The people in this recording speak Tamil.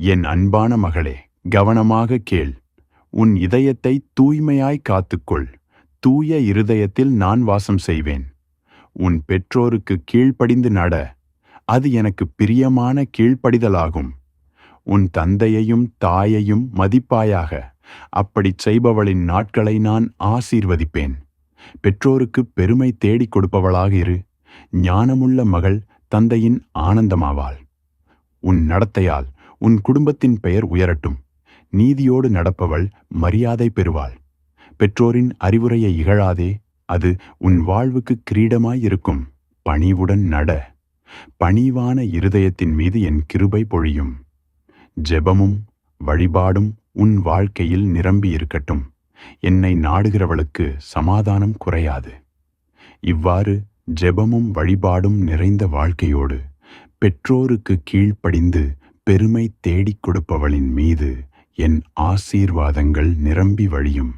என் அன்பான மகளே, கவனமாக கேள். உன் இதயத்தை தூய்மையாய் காத்துக்கொள். தூய இருதயத்தில் நான் வாசம் செய்வேன். உன் பெற்றோருக்கு கீழ்ப்படிந்து நட. அது எனக்கு பிரியமான கீழ்ப்படிதலாகும். உன் தந்தையையும் தாயையும் மதிப்பாயாக. அப்படிச் செய்பவளின் நாட்களை நான் ஆசீர்வதிப்பேன். பெற்றோருக்கு பெருமை தேடிக் கொடுப்பவளாக இரு. ஞானமுள்ள மகள் தந்தையின் ஆனந்தமாவாள். உன் நடத்தையால் உன் குடும்பத்தின் பெயர் உயரட்டும். நீதியோடு நடப்பவள் மரியாதை பெறுவாள். பெற்றோரின் அறிவுரையை இகழாதே, அது உன் வாழ்வுக்கு கிரீடமாயிருக்கும். பணிவுடன் நட. பணிவான இருதயத்தின் மீது என் கிருபை பொழியும். ஜெபமும் வழிபாடும் உன் வாழ்க்கையில் நிரம்பியிருக்கட்டும். என்னை நாடுகிறவளுக்கு சமாதானம் குறையாது. இவ்வாறு ஜெபமும் வழிபாடும் நிறைந்த வாழ்க்கையோடு பெற்றோருக்கு கீழ்ப்படிந்து பெருமை தேடிக் கொடுப்பவளின் மீது என் ஆசீர்வாதங்கள் நிரம்பி வழியும்.